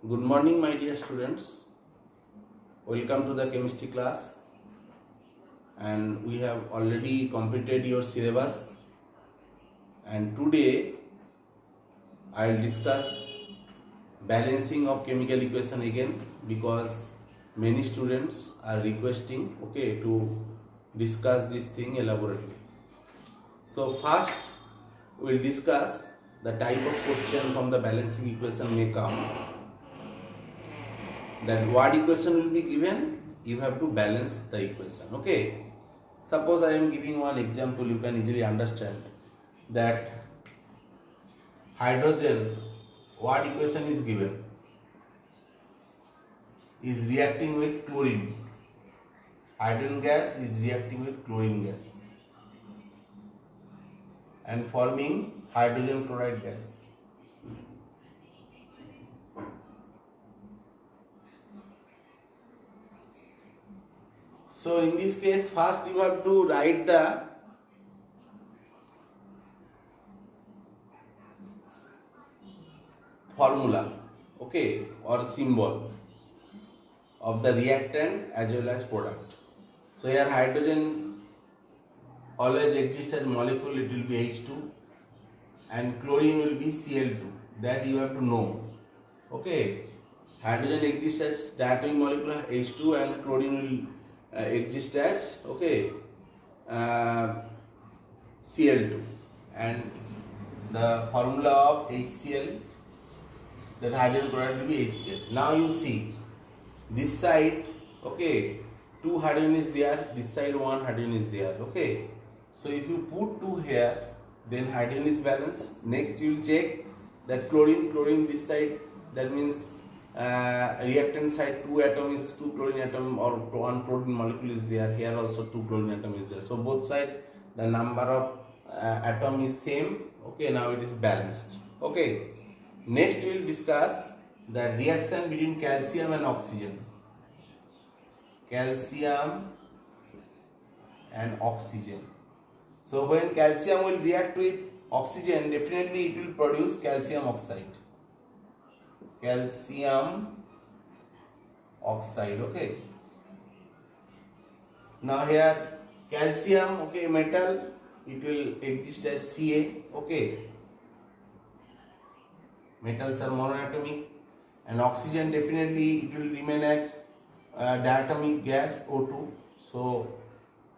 Good morning, my dear students. Welcome to the chemistry class. And we have already completed your syllabus. And today I'll discuss balancing of chemical equation again because many students are requesting to discuss this thing elaborately. So first we'll discuss the type of question from the balancing equation may come. That what equation will be given, you have to balance the equation. Suppose I am giving one example, you can easily understand that hydrogen, what equation is given, is reacting with chlorine. Hydrogen gas is reacting with chlorine gas and forming hydrogen chloride gas. So in this case, first you have to write the formula, or symbol of the reactant as well as product. So here hydrogen always exists as molecule, it will be H2, and chlorine will be Cl2. That you have to know. Hydrogen exists as diatomic molecule H2 and chlorine will exist as Cl2, and the formula of HCl, that hydrogen chloride will be HCl. Now you see this side, two hydrogen is there, this side one hydrogen is there. So if you put two here, then hydrogen is balanced. Next you will check that chlorine this side, that means reactant side 2 atom is 2 chlorine atom, or 1 chlorine molecule is there. Here also 2 chlorine atom is there. So both side the number of atom is same. Now it is balanced. Next we will discuss the reaction between calcium and oxygen. Calcium and oxygen. So when calcium will react with oxygen, definitely it will produce calcium oxide. Calcium oxide. Now here calcium, metal, it will exist as Ca. Metals are monoatomic, and oxygen definitely it will remain as diatomic gas O2. So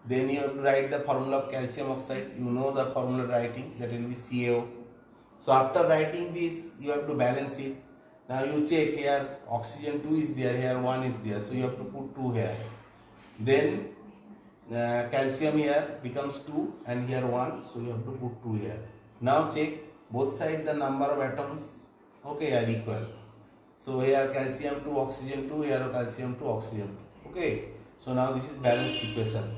then you have to write the formula of calcium oxide. You know the formula writing, that will be CaO. So after writing this, you have to balance it. Now you check here, oxygen 2 is there, here 1 is there, so you have to put 2 here. Then calcium here becomes 2 and here 1, so you have to put 2 here. Now check both sides, the number of atoms are equal. So here calcium 2, oxygen 2, here calcium 2, oxygen 2. So now this is balanced equation.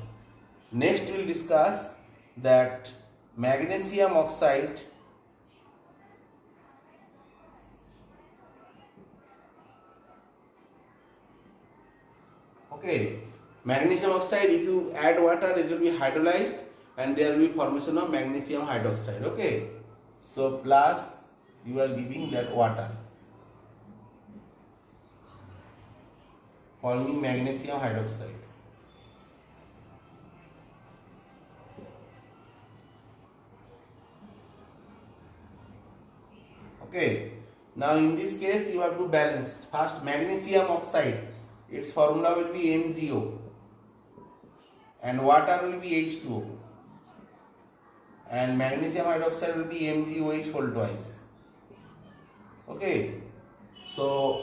Next we will discuss that magnesium oxide magnesium oxide, if you add water, it will be hydrolyzed and there will be formation of magnesium hydroxide. So plus you are giving that water forming magnesium hydroxide. Now in this case you have to balance. First magnesium oxide, its formula will be MgO and water will be H2O and magnesium hydroxide will be MgOH whole twice. So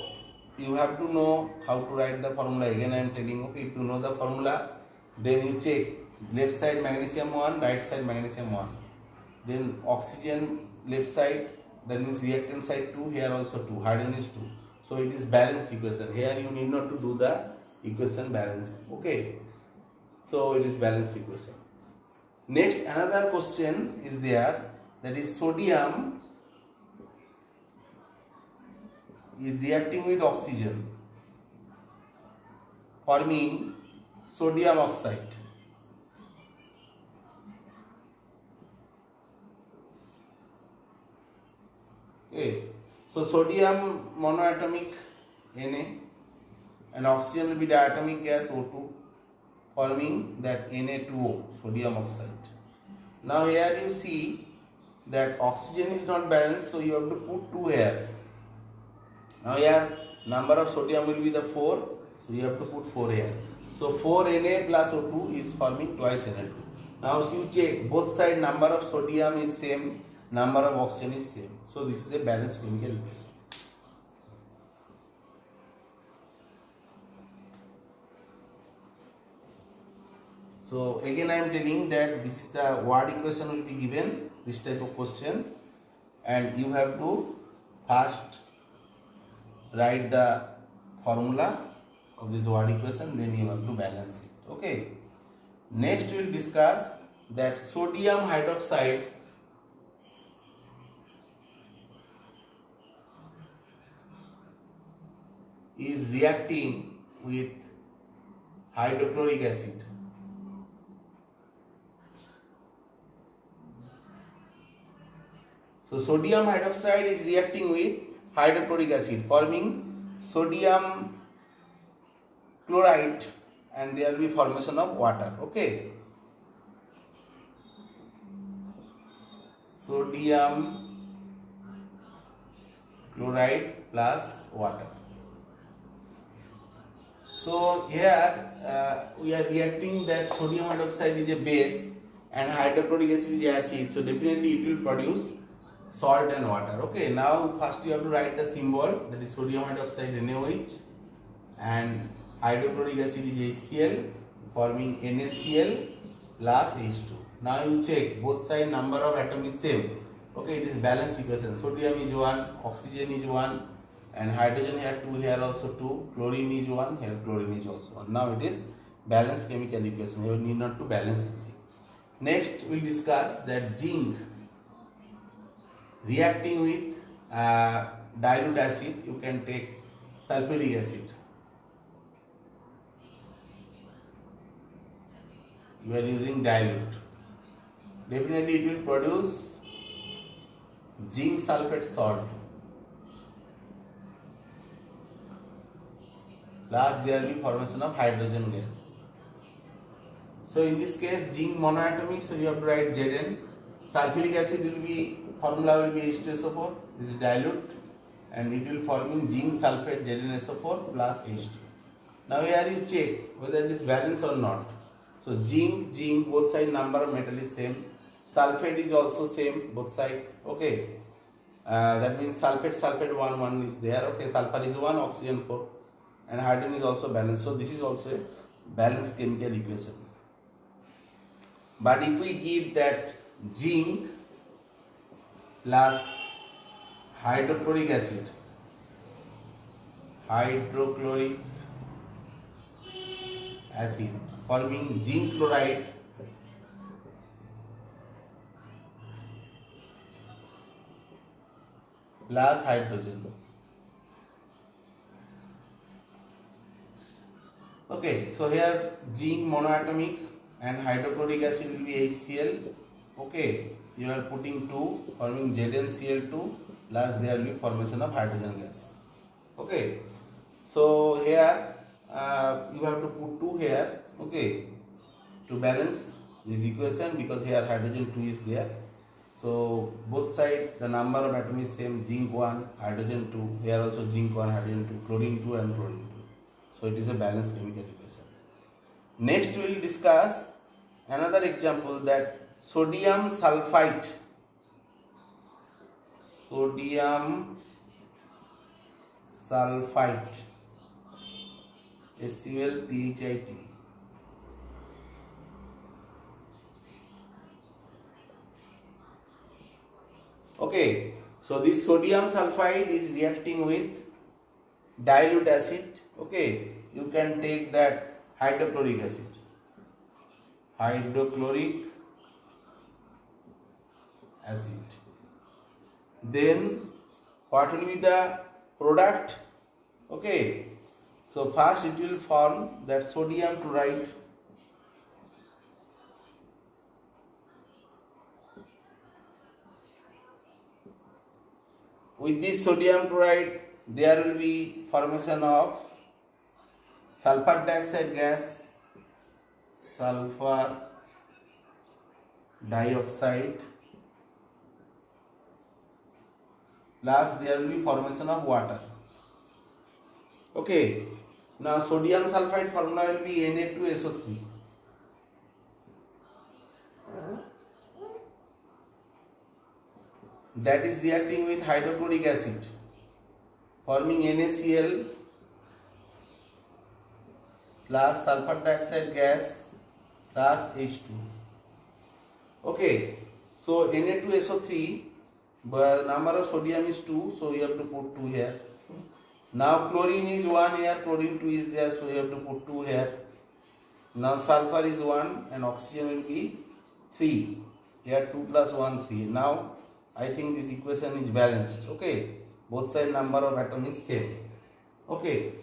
you have to know how to write the formula. Again I am telling, if you know the formula, then you check left side magnesium 1, right side magnesium 1, then oxygen left side, that means reactant side 2, here also 2, hydrogen is 2. So it is balanced equation. Here you need not to do the equation balance. So it is balanced equation. Next another question is there, that is sodium is reacting with oxygen forming sodium oxide. Okay. So sodium monoatomic Na, and oxygen will be diatomic gas O2, forming that Na2O, sodium oxide. Now here you see that oxygen is not balanced, so you have to put 2 here. Now here number of sodium will be the 4, so you have to put 4 here. So 4 Na plus O2 is forming twice Na2. Now if you check, both side number of sodium is same, number of oxygen is same. So this is a balanced chemical equation. So again I am telling that this is the word equation will be given, this type of question, and you have to first write the formula of this word equation, then you have to balance it. Okay. Next we will discuss that sodium hydroxide is reacting with hydrochloric acid. So sodium hydroxide is reacting with hydrochloric acid, forming sodium chloride, and there will be formation of water. Okay. Sodium chloride plus water. So here we are reacting that sodium hydroxide is a base and hydrochloric acid is acid. So definitely it will produce salt and water. Okay. Now first you have to write the symbol, that is sodium hydroxide NaOH, and hydrochloric acid is HCl, forming NaCl plus H2. Now you check, both side number of atom is same. Okay, it is balanced equation. Sodium is 1, oxygen is 1, and hydrogen here 2, here also 2, chlorine is 1, here chlorine is also 1. Now it is balanced chemical equation. You need not to balance it. Next we will discuss that zinc reacting with dilute acid, you can take sulfuric acid. You are using dilute. Definitely it will produce zinc sulfate salt. Plus there will be formation of hydrogen gas. So in this case zinc monoatomic, so you have to write Zn. Sulfuric acid will be, formula will be H2SO4, this is dilute, and it will forming zinc sulfate ZnSO4 plus H2. Now here you check whether it is balanced or not. So zinc, both side number of metal is same. Sulfate is also same, both side. Okay. That means sulfate 1 is there. Okay. Sulfur is 1, oxygen 4, and hydrogen is also balanced. So this is also a balanced chemical equation. But if we give that zinc plus hydrochloric acid, forming zinc chloride plus hydrogen. Okay, so here zinc monoatomic and hydrochloric acid will be HCl. Okay, you are putting 2, forming ZnCl2, plus there will be formation of hydrogen gas. Okay, so here you have to put 2 here. Okay, to balance this equation, because here hydrogen 2 is there. So both side the number of atom is same, zinc 1, hydrogen 2, here also zinc 1, hydrogen 2, chlorine 2 and chlorine 2. So it is a balanced chemical equation. Next we will discuss another example, that sodium sulfite. Sodium sulfite, SULPHIT. Okay, so this sodium sulfide is reacting with dilute acid. Okay, you can take that hydrochloric acid. Hydrochloric acid. Then what will be the product? Okay, so first it will form that sodium chloride. With this sodium chloride, there will be formation of sulfur dioxide gas, sulfur dioxide, plus there will be formation of water. Okay, now sodium sulfide formula will be Na2SO3. That is reacting with hydrochloric acid, forming NaCl plus sulfur dioxide gas plus H2. Okay, so Na2SO3, but number of sodium is 2, so you have to put 2 here. Now chlorine is 1 here, chlorine 2 is there, so you have to put 2 here. Now sulfur is 1 and oxygen will be 3. Here 2 plus 1, 3. Now I think this equation is balanced. Okay, both side number of atom is same. Okay,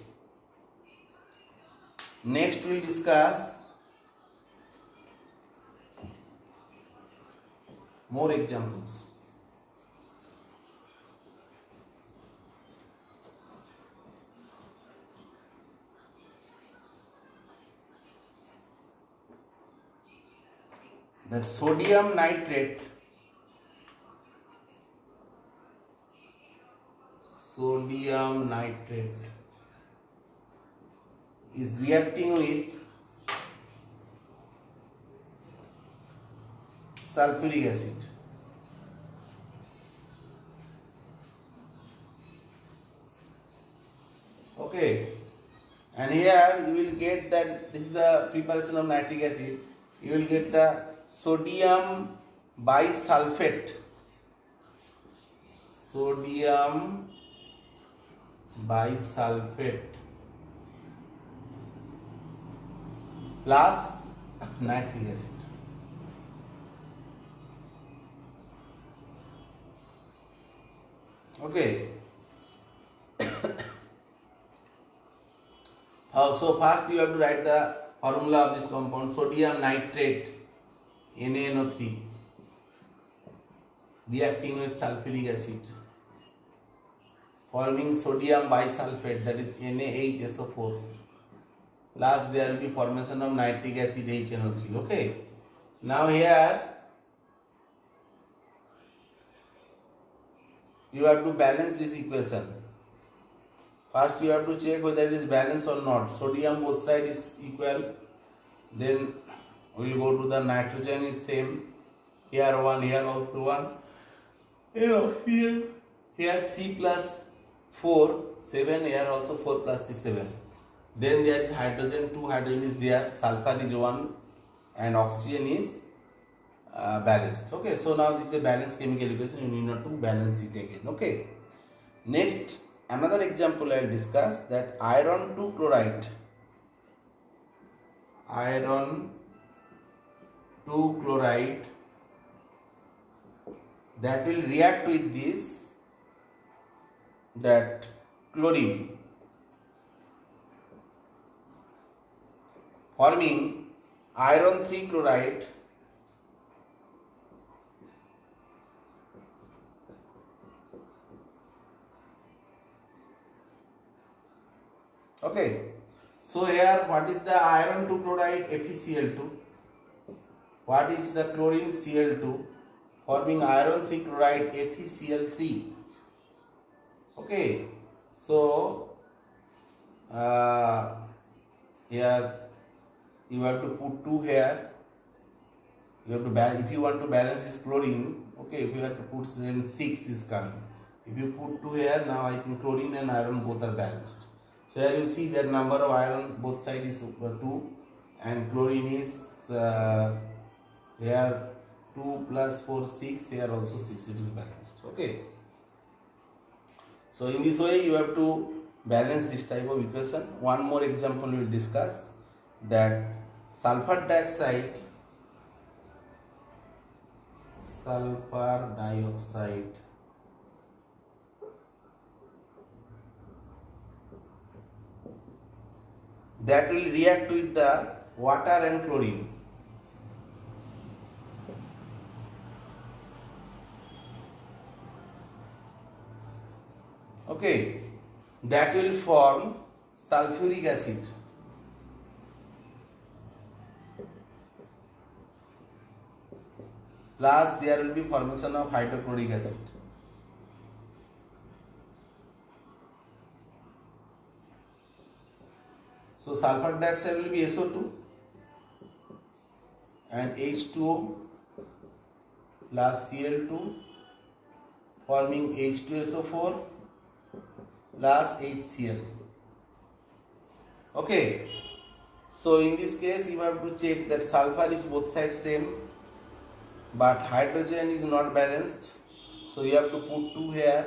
next we will discuss more examples. That sodium nitrate is reacting with sulfuric acid. Okay, and here you will get that this is the preparation of nitric acid. You will get the sodium bisulfate, plus nitric acid. Okay. So first you have to write the formula of this compound, sodium nitrate, NaNO3, reacting with sulfuric acid, forming sodium bisulfate, that is NaHSO4, plus there will be formation of nitric acid HNO3. Okay, now here you have to balance this equation. First you have to check whether it is balanced or not. Sodium both side is equal, then we will go to the nitrogen is same, here 1, here also 1, here oxygen, here 3 plus 4, 7, here also 4 plus 3, 7. Then there is hydrogen, 2 hydrogen is there, sulfur is 1 and oxygen is balanced. Okay, so now this is a balanced chemical equation, you need not to balance it again. Okay, next another example I will discuss, that iron 2 chloride that will react with this, that chlorine, forming iron 3 chloride okay. So here what is the iron 2 chloride? FeCl2. What is the chlorine? Cl2, forming iron 3 chloride FeCl3. Okay, so here you have to put 2 here. You have to balance, if you want to balance this chlorine. Okay, if you have to put 6 is coming. If you put 2 here, now I think chlorine and iron both are balanced. So here you see that number of iron both sides is 2 and chlorine is here 2 plus 4, 6, here also 6, it is balanced. Okay. So in this way you have to balance this type of equation. One more example we will discuss, that sulfur dioxide that will react with the water and chlorine. Okay, that will form sulfuric acid. Plus there will be formation of hydrochloric acid. So sulfur dioxide will be SO2 and H2O plus Cl2 forming H2SO4 plus HCl. Okay. So in this case you have to check that sulfur is both sides same, but hydrogen is not balanced. So you have to put 2 here,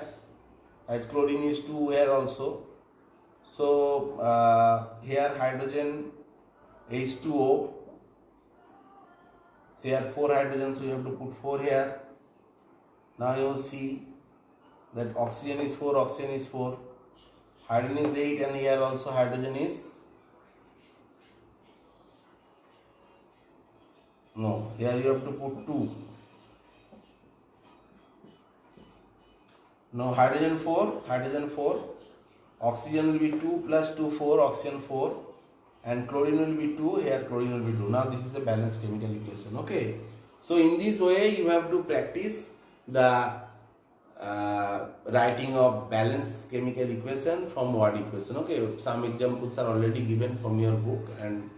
as chlorine is 2 here also. So here hydrogen H2O, here 4 hydrogens, so you have to put 4 here. Now you will see that oxygen is 4, oxygen is 4, hydrogen is 8, and here also hydrogen is, no, here you have to put 2. No, hydrogen 4, oxygen will be 2 plus 2, 4, oxygen 4, and chlorine will be 2, here chlorine will be 2. Now this is a balanced chemical equation. Okay. So in this way you have to practice the writing of balanced chemical equation from word equation. Okay. Some examples are already given from your book, and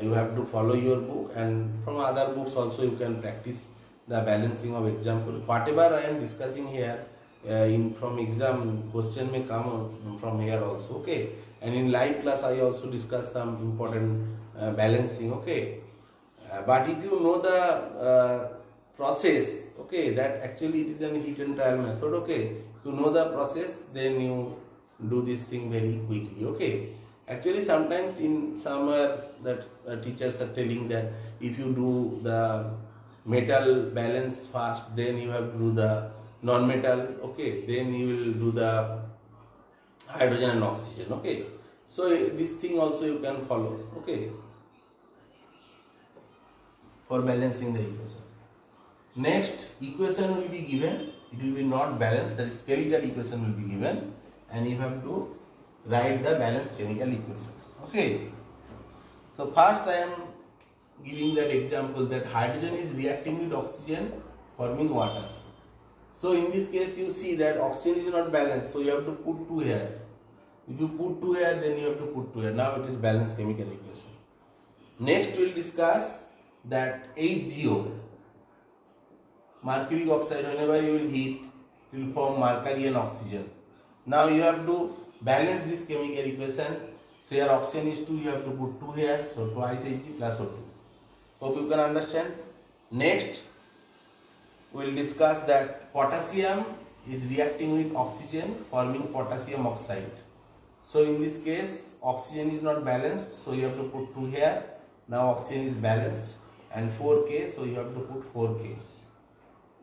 you have to follow your book, and from other books also you can practice the balancing of example. Whatever I am discussing here from exam, question may come from here also. Okay. And in live class I also discuss some important balancing. Okay. But if you know the process, okay, that actually it is an hit and trial method. Okay. You know the process, then you do this thing very quickly. Okay. Actually sometimes in somewhere that teachers are telling that if you do the metal balance first, then you have to do the non-metal, okay, then you will do the hydrogen and oxygen. Okay. So this thing also you can follow. Okay. For balancing the equation. Next equation will be given. It will be not balanced, that is spherical equation will be given, and you have to write the balanced chemical equation. Okay. So first I am giving that example that hydrogen is reacting with oxygen forming water. So in this case you see that oxygen is not balanced, so you have to put 2 here. If you put 2 here, then you have to put 2 here. Now it is balanced chemical equation. Next we will discuss that HgO, mercury oxide, whenever you will heat, it will form mercury and oxygen. Now you have to balance this chemical equation. So here oxygen is 2, you have to put 2 here, so twice Hg plus O2. Hope you can understand. Next we will discuss that potassium is reacting with oxygen forming potassium oxide. So in this case oxygen is not balanced, so you have to put 2 here. Now oxygen is balanced and 4K, so you have to put 4K.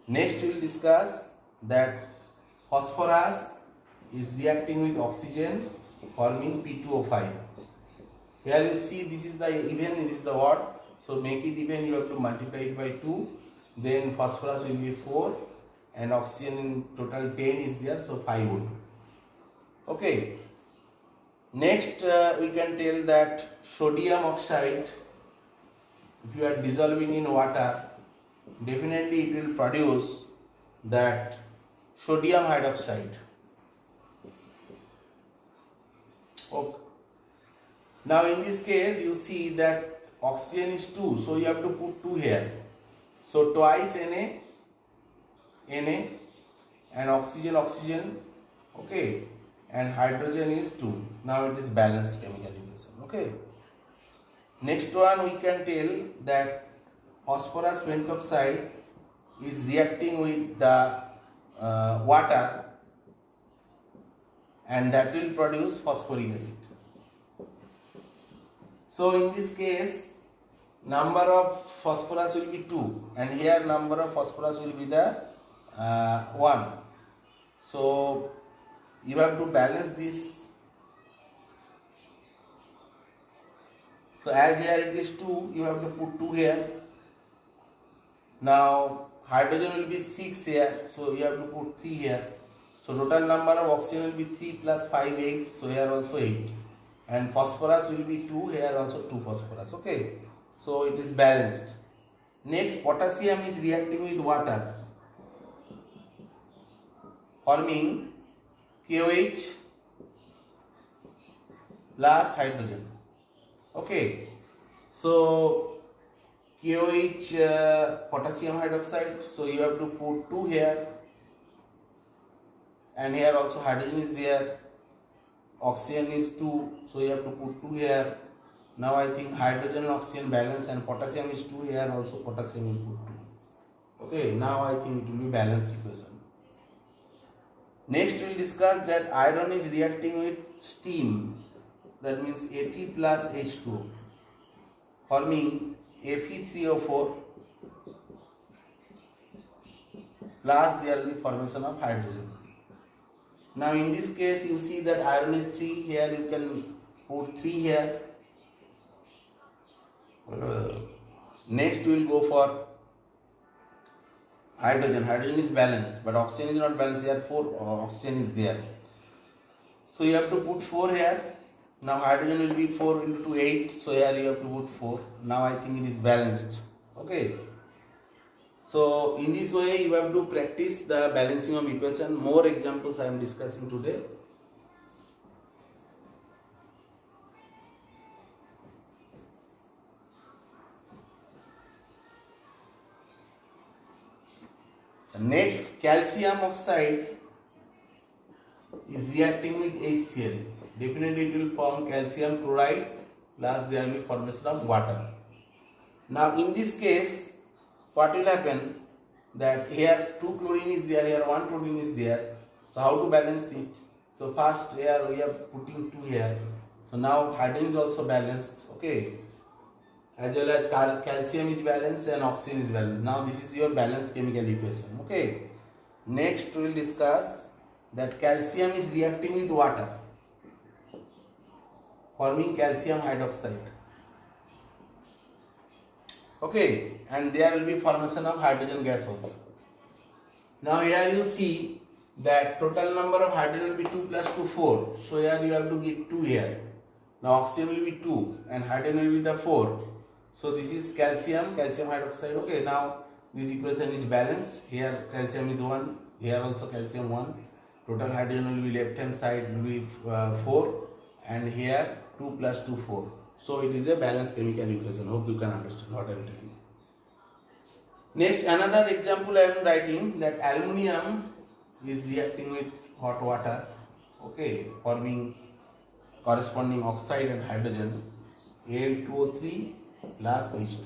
Next we will discuss that phosphorus is reacting with oxygen forming P2O5. Here you see this is the even, this is the odd, so make it even, you have to multiply it by 2, then phosphorus will be 4 and oxygen in total 10 is there, so 5 would. Okay. Next we can tell that sodium oxide, if you are dissolving in water, definitely it will produce that sodium hydroxide. Okay. Now in this case you see that oxygen is 2, so you have to put 2 here. So twice Na, and oxygen, okay, and hydrogen is 2. Now it is balanced chemical equation. Okay. Next one we can tell that phosphorus pentoxide is reacting with the water, and that will produce phosphoric acid. So in this case number of phosphorus will be 2 and here number of phosphorus will be the 1. So you have to balance this. So as here it is 2, you have to put 2 here. Now hydrogen will be 6 here, so you have to put 3 here. So total number of oxygen will be 3 plus 5, 8. So here also 8. And phosphorus will be 2. Here also 2 phosphorus. Okay. So it is balanced. Next, potassium is reacting with water, forming KOH plus hydrogen. Okay. So KOH potassium hydroxide. So you have to put 2 here. And here also hydrogen is there, oxygen is 2, so you have to put 2 here. Now I think hydrogen and oxygen balance, and potassium is 2 here, also potassium will put 2. Okay, now I think it will be balanced equation. Next we will discuss that iron is reacting with steam, that means Ap plus H2, forming Fe3O4 plus there will be formation of hydrogen. Now in this case you see that iron is 3, here you can put 3 here. Next we will go for hydrogen. Hydrogen is balanced but oxygen is not balanced, here 4 oxygen is there. So you have to put 4 here. Now hydrogen will be 4 into 8, so here you have to put 4. Now I think it is balanced. Okay. So in this way you have to practice the balancing of equation. More examples I am discussing today. So next, calcium oxide is reacting with HCl. Definitely it will form calcium chloride plus there will be formation of water. Now in this case, what will happen, that here 2 chlorine is there, here 1 chlorine is there. So how to balance it? So first here we are putting 2 here. So now hydrogen is also balanced. Okay. As well as calcium is balanced and oxygen is balanced. Now this is your balanced chemical equation. Okay. Next we will discuss that calcium is reacting with water, forming calcium hydroxide. Okay, and there will be formation of hydrogen gas also. Now here you see that total number of hydrogen will be 2 plus 2, 4. So here you have to get 2 here. Now oxygen will be 2 and hydrogen will be the 4. So this is calcium hydroxide. Okay, now this equation is balanced. Here calcium is 1, here also calcium 1. Total hydrogen will be left hand side will be 4 and here 2 plus 2, 4. So it is a balanced chemical equation. Hope you can understand what I am telling. Next, another example I am writing that aluminium is reacting with hot water. Okay, forming corresponding oxide and hydrogen, Al2O3 plus H2.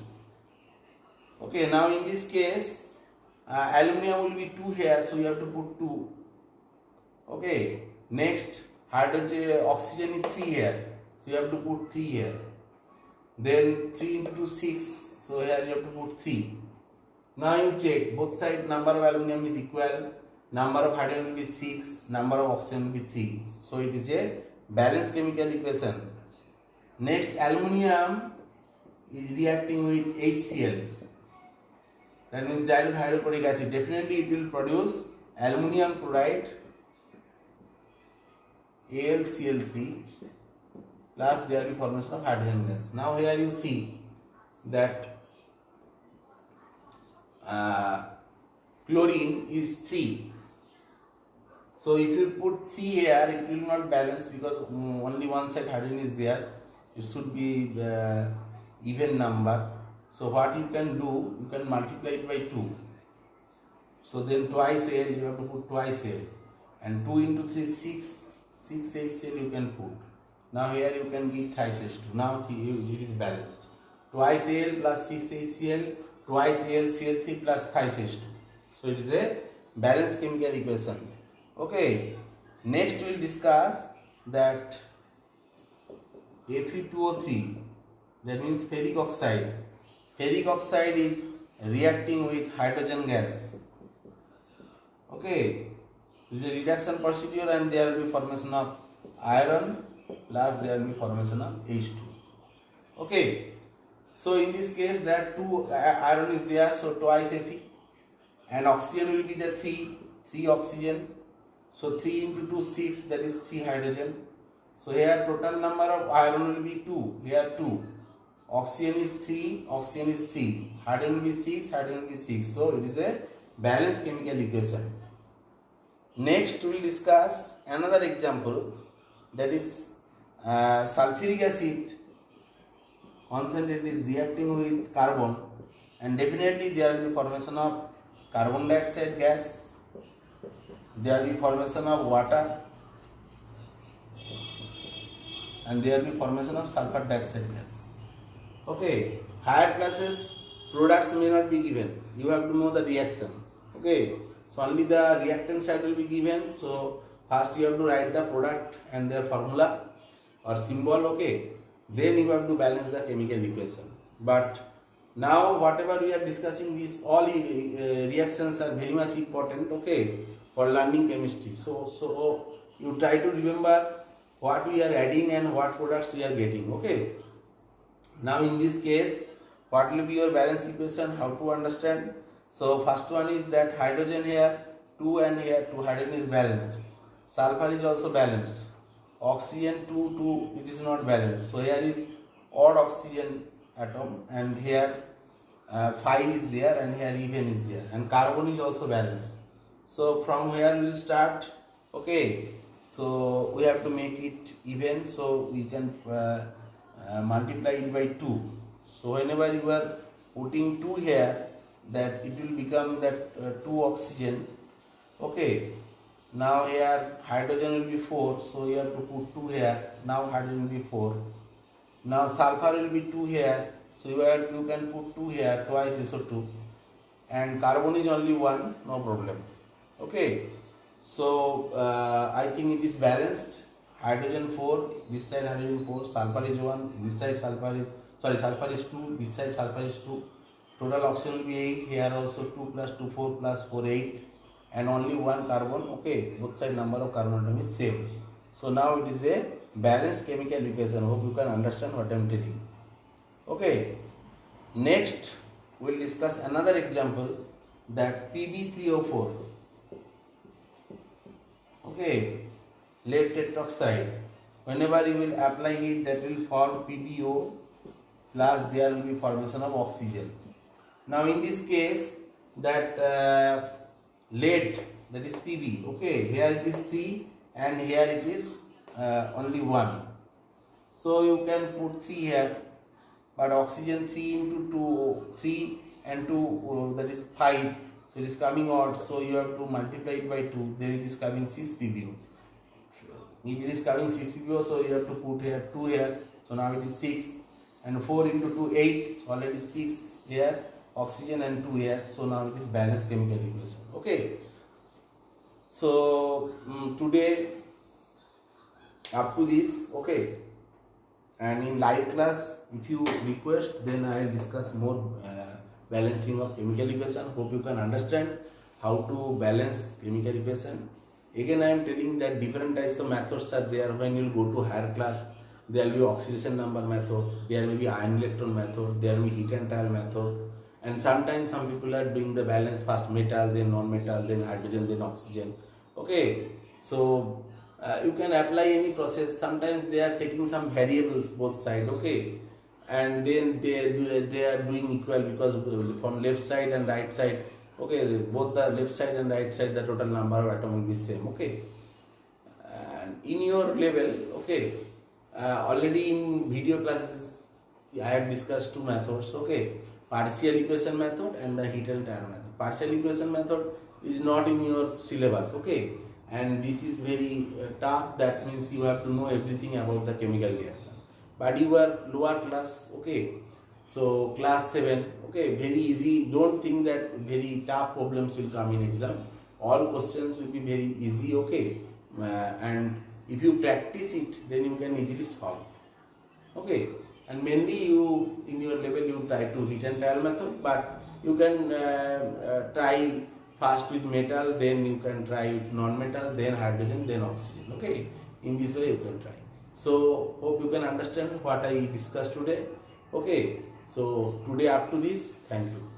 Okay, now in this case, aluminium will be 2 here, so you have to put 2. Okay, next hydrogen, oxygen is 3 here, so you have to put 3 here. Then 3 into 6, so here you have to put 3. Now you check both sides, number of aluminium is equal, number of hydrogen will be 6, number of oxygen will be 3. So it is a balanced chemical equation. Next, aluminium is reacting with HCl, that means dilute hydrochloric acid. Definitely it will produce aluminium chloride, AlCl3 plus there will be formation of hydrogen gas. Now here you see that chlorine is 3. So if you put 3 here, it will not balance because only one side hydrogen is there. It should be even number. So what you can do, you can multiply it by 2. So then twice Al, you have to put twice Al. And 2 into 3 is 6. 6 HCl you can put. Now here you can give thrice H2. Now it is balanced. Twice Al plus 6 HCl, twice AlCl3 plus thrice H2. So it is a balanced chemical equation. Okay. Next we will discuss that Fe2O3, that means ferric oxide. Ferric oxide is reacting with hydrogen gas. Okay. This is a reduction procedure and there will be formation of iron plus there will be formation of H2. Okay. So in this case that 2 iron is there, so twice Fe, and oxygen will be the 3 oxygen. So 3 into 2 6, that is 3 hydrogen. So here total number of iron will be 2, here 2. Oxygen is 3, oxygen is 3. Hydrogen will be 6, hydrogen will be 6. So it is a balanced chemical equation. Next we will discuss another example, that is sulfuric acid concentrate is reacting with carbon, and definitely there will be formation of carbon dioxide gas, there will be formation of water, and there will be formation of sulfur dioxide gas. Okay, higher classes products may not be given, you have to know the reaction. Okay, so only the reactant side will be given. So first you have to write the product and their formula or symbol. Okay, then you have to balance the chemical equation. But now whatever we are discussing, these all reactions are very much important, okay, for learning chemistry. So you try to remember what we are adding and what products we are getting. Okay, now in this case what will be your balance equation, how to understand? So first one is that hydrogen here 2 and here 2, hydrogen is balanced, sulfur is also balanced, oxygen 2 it is not balanced. So here is odd oxygen atom, and here 5 is there, and here even is there, and carbon is also balanced. So from here we will start. Okay, so we have to make it even, so we can multiply it by 2. So whenever you are putting 2 here, that it will become that 2 oxygen. Okay, now here hydrogen will be 4, so you have to put 2 here. Now hydrogen will be 4. Now sulfur will be 2 here, so you can put 2 here, twice SO2, and carbon is only 1, no problem. Okay, so I think it is balanced. Hydrogen 4, this side hydrogen 4, sulfur is 1, this side sulfur is 2, this side sulfur is 2. Total oxygen will be 8, here also 2 plus 2 4 plus 4 8, and only 1 carbon. Okay, both side number of carbon atom is same. So now it is a balanced chemical equation. Hope you can understand what I am telling. Okay, next we will discuss another example, that Pb3O4. Okay, lead tetroxide, whenever you will apply it, that will form PbO plus there will be formation of oxygen. Now in this case, that lead, that is Pb, okay, here it is 3 and here it is only 1. So you can put 3 here, but oxygen 3 into 2, 3 and 2, that is 5, so it is coming out, so you have to multiply it by 2, then it is coming 6 PbO. If it is coming 6 PbO, so you have to put here 2 here, so now it is 6, and 4 into 2 8, so already 6 here, oxygen and 2 here, so now it is balanced chemical equation. Okay, so today up to this. Okay, and in live class, if you request, then I will discuss more balancing of chemical equation. Hope you can understand how to balance chemical equation. Again I am telling that different types of methods are there. When you go to higher class, there will be oxidation number method, there will be ion electron method, there will be heat and trial method, and sometimes some people are doing the balance, first metal, then non-metal, then hydrogen, then oxygen. Okay, so you can apply any process. Sometimes they are taking some variables both sides. Okay, and then they are doing equal, because from left side and right side, okay, both the left side and right side, the total number of atom will be same. Okay, and in your level, okay, already in video classes I have discussed 2 methods. Okay, partial equation method and the heat and trial method. Partial equation method is not in your syllabus. Okay, and this is very tough. That means you have to know everything about the chemical reaction. But you are lower class. Okay, so class 7. Okay, very easy. Don't think that very tough problems will come in exam. All questions will be very easy. Okay, and if you practice it, then you can easily solve. Okay, and mainly you in your level you try to heat and trial method, but you can try first with metal, then you can try with non-metal, then hydrogen, then oxygen. Okay, in this way you can try. So hope you can understand what I discussed today. Okay, so today up to this. Thank you.